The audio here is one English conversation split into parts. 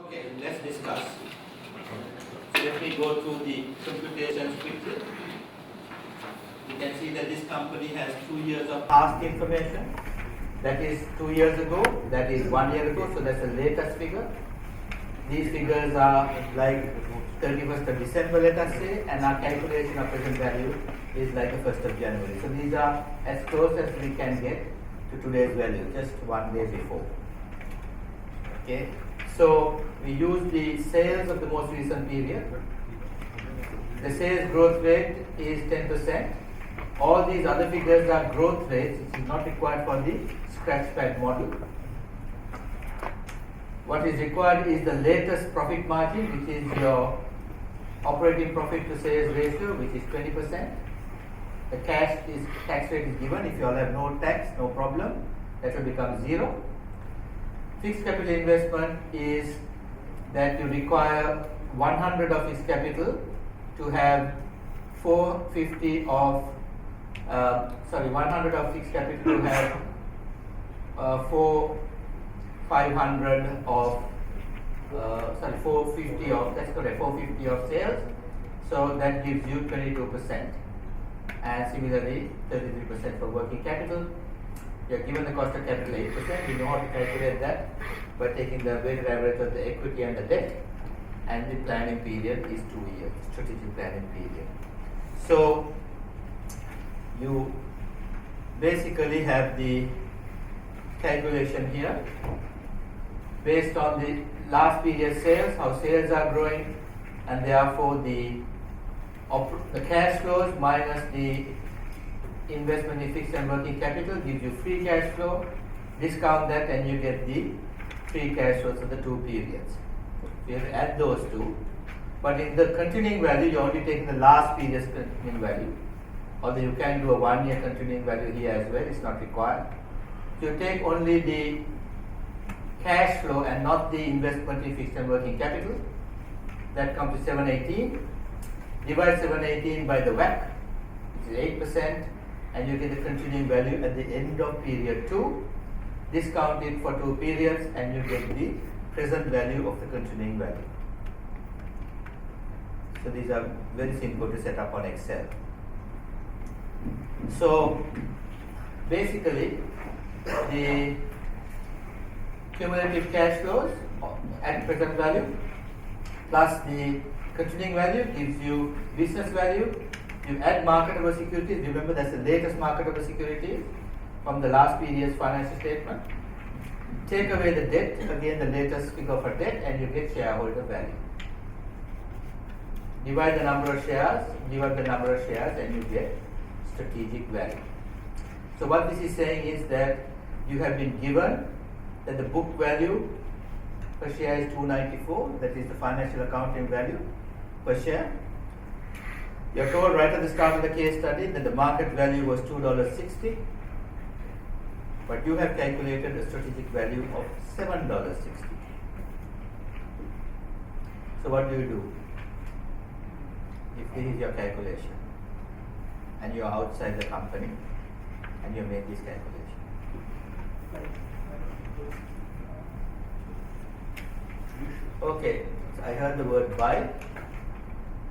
Okay, let's discuss. So let me go through the computations quickly. You can see that this company has 2 years of past information. That is 2 years ago, that is 1 year ago, so that's the latest figure. These figures are like 31st of December, let us say, and our calculation of present value is like the 1st of January. So these are as close as we can get to today's value, just 1 day before. Okay, so we use the sales of the most recent period. The sales growth rate is 10%. All these other figures are growth rates, which is not required for the scratchpad model. What is required is the latest profit margin, which is your operating profit to sales ratio, which is 20%. The tax rate is given. If you all have no tax, no problem. That will become 0. Fixed capital investment is that you require 100 of fixed capital to have 100 of fixed capital to have 500 of 450 of, that's correct, 450 of sales. So that gives you 22%. And similarly 33% for working capital. You are given the cost of capital 8%. You know how to calculate that by taking the weighted average of the equity and the debt, and the planning period is 2 years, strategic planning period. So you basically have the calculation here based on the last period sales, how sales are growing, and therefore the cash flows minus the investment in fixed and working capital gives you free cash flow. Discount that and you get the free cash flows of the 2 periods. You have to add those two, but in the continuing value you are only taking the last period's continuing value, although you can do a 1 year continuing value here as well, it's not required. So you take only the cash flow and not the investment in fixed and working capital. That comes to 718. Divide 718 by the WACC, which is 8%, and you get the continuing value at the end of period 2. Discount it for 2 periods and you get the present value of the continuing value. So these are very simple to set up on Excel. So basically the cumulative cash flows at present value plus the continuing value gives you business value. You add marketable securities. Remember, that's the latest marketable securities from the last period's financial statement. Take away the debt, again the latest figure for debt, and you get shareholder value. Divide the number of shares, and you get strategic value. So what this is saying is that you have been given that the book value per share is 294, that is the financial accounting value per share. You are told right at the start of the case study that the market value was $2.60, but you have calculated a strategic value of $7.60. So what do you do if this is your calculation and you are outside the company and you make this calculation? Okay, so I heard the word buy.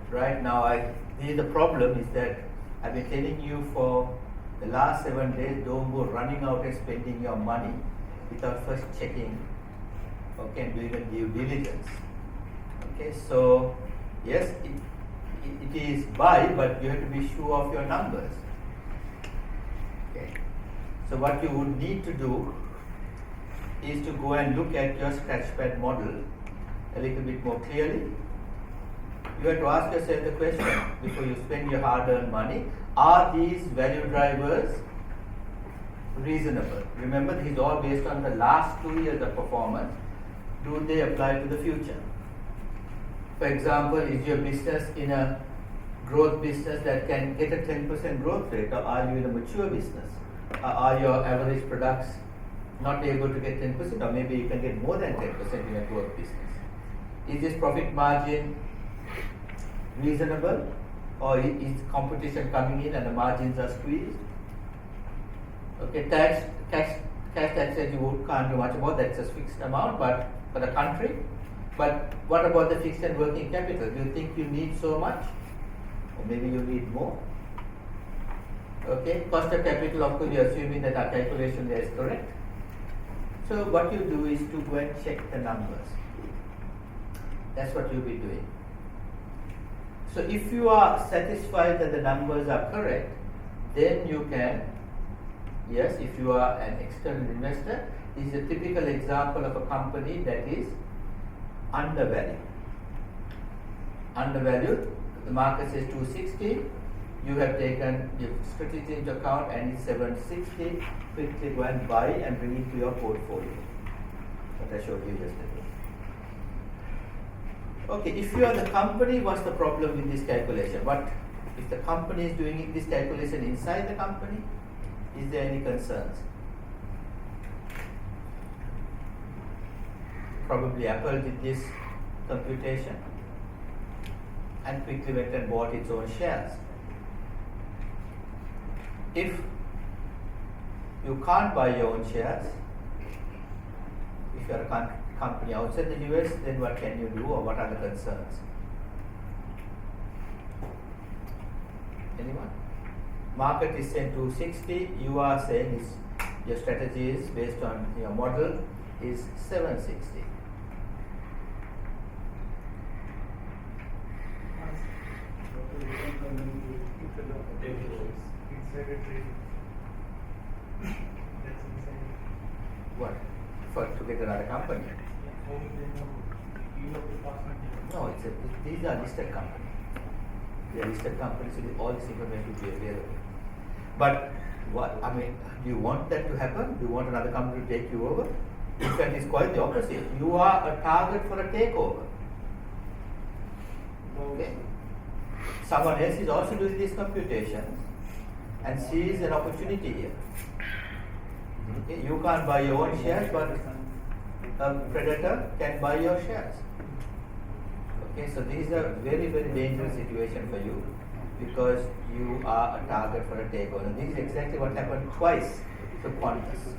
Right now, the problem is that I've been telling you for the last 7 days, don't go running out and spending your money without first checking, okay, and doing a due diligence. Okay, so yes, it is buy, but you have to be sure of your numbers. Okay, so what you would need to do is to go and look at your scratchpad model a little bit more clearly. You have to ask yourself the question before you spend your hard-earned money: are these value drivers reasonable? Remember, this is all based on the last 2 years of performance. Do they apply to the future? For example, is your business in a growth business that can get a 10% growth rate, or are you in a mature business? Are your average products not able to get 10%, or maybe you can get more than 10% in a growth business? Is this profit margin reasonable, or is competition coming in and the margins are squeezed? Okay, cash taxes you can't do much about, that's a fixed amount, but for the country, But what about the fixed and working capital? Do you think you need so much? Or maybe you need more? Okay, cost of capital, of course, you're assuming that our calculation there is correct. So what you do is to go and check the numbers. That's what you'll be doing. So if you are satisfied that the numbers are correct, then you can, yes, if you are an external investor, this is a typical example of a company that is undervalued. Undervalued, the market says 260, you have taken your strategy into account and it's 760, quickly go and buy and bring it to your portfolio. What I showed you yesterday. Okay, if you are the company, what's the problem with this calculation? What if the company is doing this calculation inside the company? Is there any concerns? Probably Apple did this computation and quickly went and bought its own shares. If you can't buy your own shares, if you are a company outside the US, then what can you do, or what are the concerns? Anyone? Market is saying 260, you are saying your strategy is based on your model is 760. What? To get another company? No, these are listed companies. They are listed companies, so all this information will be available. But what do you want that to happen? Do you want another company to take you over? In fact, it's quite the opposite. You are a target for a takeover. Okay? Someone else is also doing these computations and sees an opportunity here. Okay? You can't buy your own shares, but a predator can buy your shares. Okay, so this is a very, very dangerous situation for you because you are a target for a takeover. And this is exactly what happened twice to Qantas.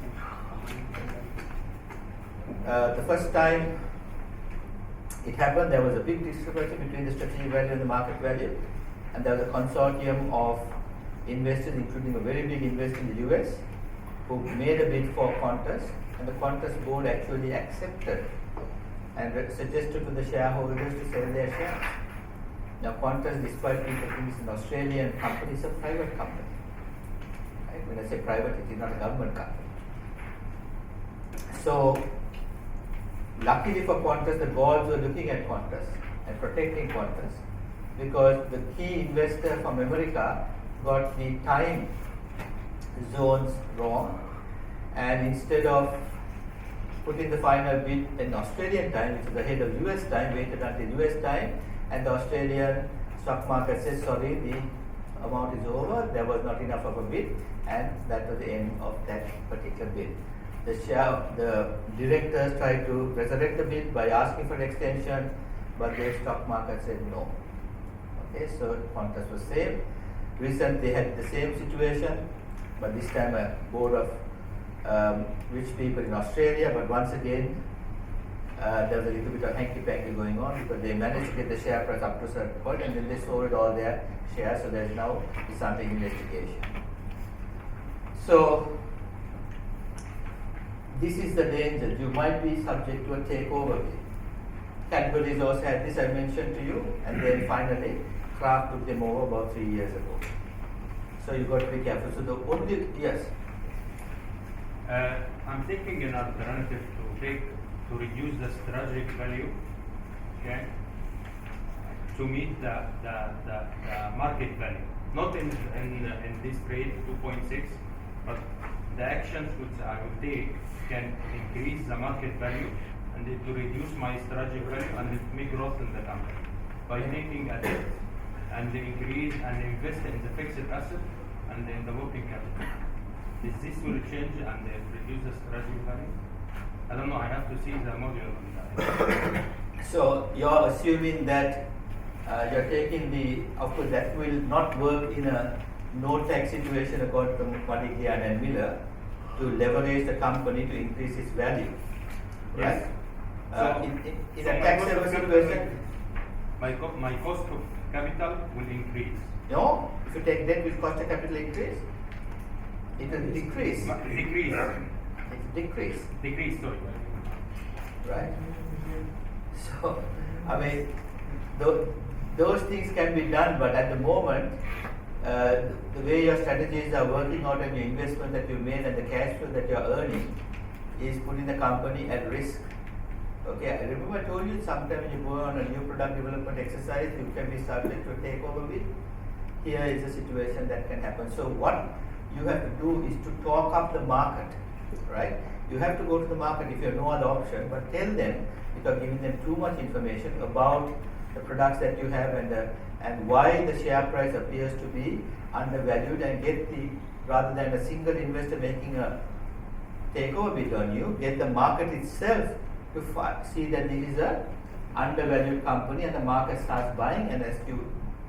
The first time it happened, there was a big discrepancy between the strategic value and the market value, and there was a consortium of investors, including a very big investor in the US, who made a bid for Qantas, and the Qantas board actually accepted and suggested to the shareholders to sell their shares. Now Qantas, despite people think it's an Australian company, it's a private company. Right? When I say private, it is not a government company. So, luckily for Qantas, the boards were looking at Qantas and protecting Qantas because the key investor from America got the time zones wrong, and instead of putting the final bid in Australian time, which is ahead of US time, waited until US time, and the Australian stock market says, sorry, the amount is over, there was not enough of a bid, and that was the end of that particular bid. The directors tried to resurrect the bid by asking for an extension, but the stock market said no. Okay, so Qantas was saved. Recently had the same situation, but this time a board of rich people in Australia, but once again there was a little bit of hanky-panky going on because they managed to get the share price up to a certain point and then they sold all their shares, so there's now it's under investigation. So this is the danger. You might be subject to a takeover bid. Cadbury's also had this, I mentioned to you, and then finally Kraft took them over about 3 years ago. So you've got to be careful. So the only, yes? I'm thinking an alternative to reduce the strategic value, okay, to meet the market value. Not in this trade 2.6, but the actions which I will take can increase the market value and to reduce my strategic value and make growth in the company by taking a debt and increase and invest in the fixed asset and in the working capital. This will change and reduce the strategic value? I don't know, I have to see the module on that. So you're assuming that you're taking of course that will not work in a no tax situation according to Modigliani and Miller to leverage the company to increase its value. Yes. Right? But in So a my taxable cost of capital- situation, my cost of capital will increase. no, if you take debt with cost of capital increase, it will decrease. Decrease. It decrease, Decrease, sorry. right? So, I mean, those things can be done, but at the moment, the way your strategies are working out and your investment that you made and the cash flow that you are earning is putting the company at risk. Okay, I remember I told you sometime when you go on a new product development exercise, you can be subject to a takeover bid. Here is a situation that can happen. So what you have to do is to talk up the market, right? You have to go to the market if you have no other option, but tell them without giving them too much information about the products that you have and why the share price appears to be undervalued, and get the, rather than a single investor making a takeover bid on you, get the market itself to see that this is a undervalued company, and the market starts buying, and as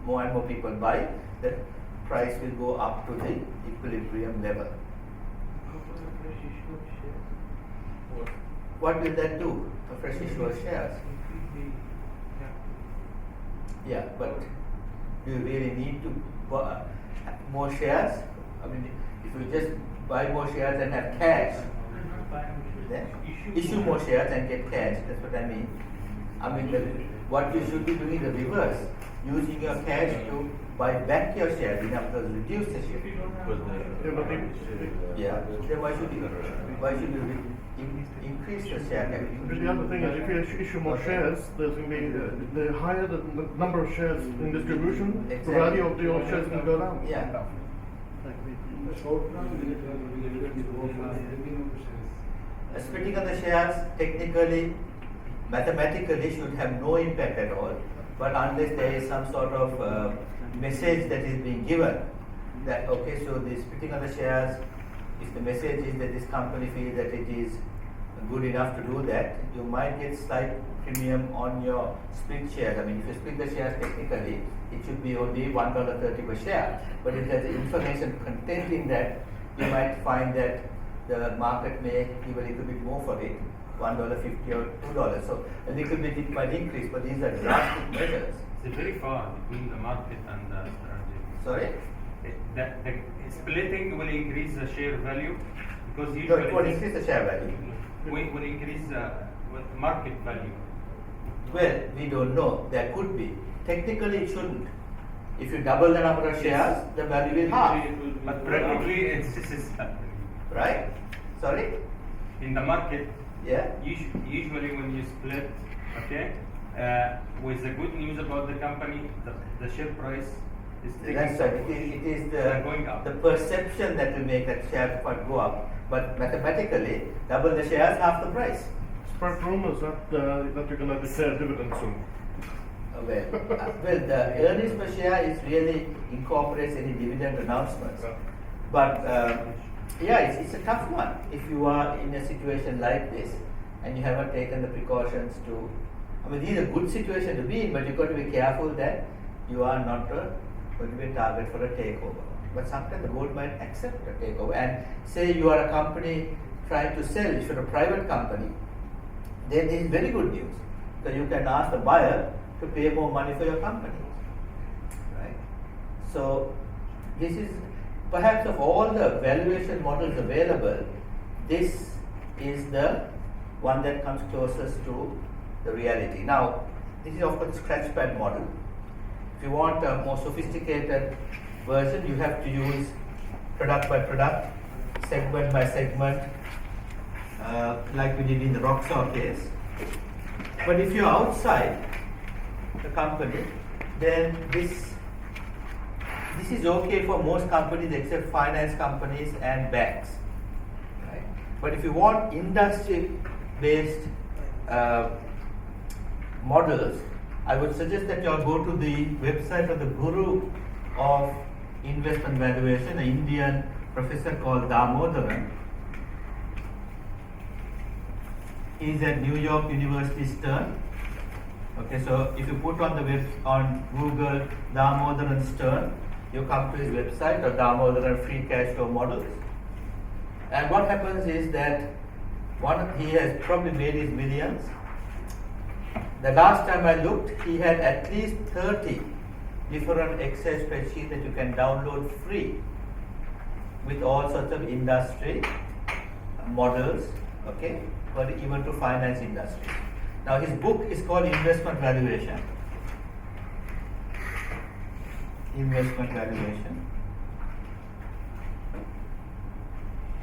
more and more people buy, the price will go up to the equilibrium level. What will that do? A fresh issue of shares. Yeah, but do you really need to buy more shares? I mean, if you just buy more shares and have cash, then issue more shares and get cash. That's what I mean. I mean, what you should be doing is the reverse, using your cash to buy back your shares in order to reduce the share. Yeah. Then why should you increase the share capital? Because the other thing is, if you issue more shares, there's going to be the higher the number of shares in distribution, Exactly. the value of your shares will go down. Yeah. Splitting of the shares technically, mathematically should have no impact at all, but unless there is some sort of message that is being given that okay, so the splitting of the shares, if the message is that this company feels that it is good enough to do that, you might get slight premium on your split shares. I mean, if you split the shares technically, it should be only $1.30 per share. But if there's information contained in that, you might find that the market may give a little bit more for it, $1.50 or $2. So a little bit it might increase, but these are drastic measures. It's very far between the market and the strategy. Sorry? The splitting will increase the share value because No, usually it won't increase the share value. will increase the market value. Well, we don't know. There could be. Technically, it shouldn't. If you double the number of shares, the value will halve. But practically, this is happening. Right? Sorry? In the market, Yeah? usually when you split, okay, with the good news about the company, the share price is taking That's right. It is going up. the perception that will make that share price go up. But mathematically, double the shares, half the price. Spread rumors that you're going to declare dividends soon. Well, the earnings per share is really incorporates any dividend announcements. But yeah, it's a tough one if you are in a situation like this and you haven't taken the precautions to. I mean, these are good situations to be in, but you've got to be careful that you are not going to be a target for a takeover. But sometimes the board might accept a takeover and say you are a company trying to sell. If you're a private company, then this is very good news. So you can ask the buyer to pay more money for your company, right? So this is perhaps of all the valuation models available, this is the one that comes closest to the reality. Now, this is of course the scratchpad model. If you want a more sophisticated version, you have to use product by product, segment by segment, like we did in the Roxor case. But if you're outside the company, then this is okay for most companies except finance companies and banks. Right? But if you want industry-based models, I would suggest that you all go to the website of the Guru of Investment Valuation, an Indian professor called Damodaran. He is at New York University Stern. Okay, so if you put on Google Damodaran Stern, you come to his website or Damodaran Free Cash Flow Models. And what happens is that he has probably made his millions The last time I looked, he had at least 30 different Excel spreadsheets that you can download free with all sorts of industry models, okay, for even to finance industry. Now his book is called Investment Valuation. Investment Valuation.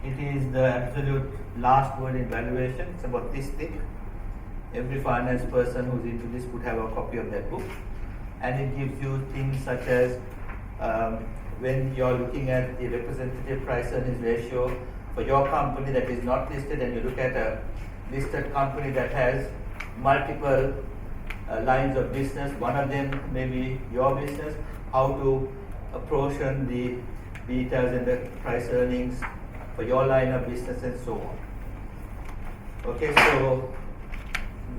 It is the absolute last word in valuation. It's about this thick. Every finance person who's into this would have a copy of that book. And it gives you things such as when you're looking at the representative price earnings ratio for your company that is not listed, and you look at a listed company that has multiple lines of business, one of them may be your business, how to apportion the betas and the price earnings for your line of business and so on. Okay, so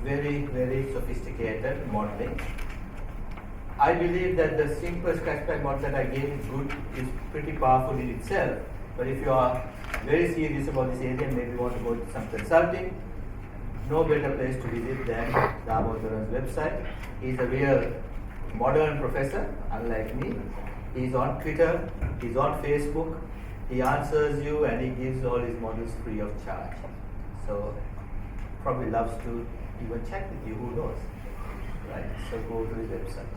very, very sophisticated modeling. I believe that the simple scratchpad model that I gave is good, is pretty powerful in itself. But if you are very serious about this area and maybe want to go to some consulting, no better place to visit than Damodaran's website. He's a real modern professor, unlike me. He's on Twitter, he's on Facebook, he answers you and he gives all his models free of charge. So probably loves to even chat with you, who knows? Right, so go to his website.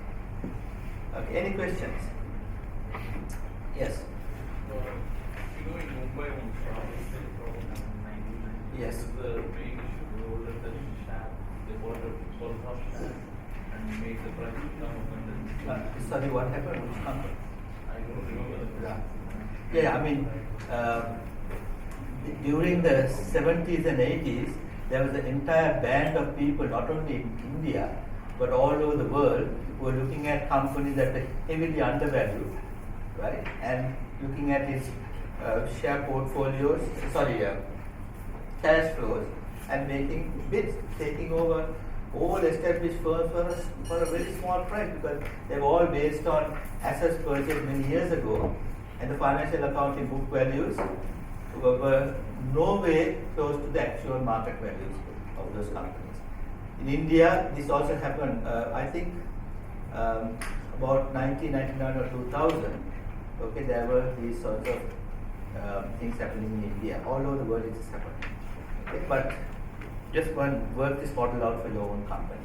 Okay, any questions? Yes. You know, in Mumbai, when Trump was the problem in 1999, Yes. the main issue was that the share, they bought off share and made the price become abundant. Sorry, what happened? Which company? I don't remember the Yeah, I mean, during the 70s and 80s, there was an entire band of people, not only in India, but all over the world, who were looking at companies that were heavily undervalued, right? And looking at its share portfolios, cash flows, and making bids, taking over all established firms for a very small price, because they were all based on assets purchased many years ago, and the financial accounting book values were no way close to the actual market values of those companies. In India, this also happened, I think, about 1999 or 2000. Okay, there were these sorts of things happening in India. All over the world, it is happening. Okay, but just work this model out for your own company.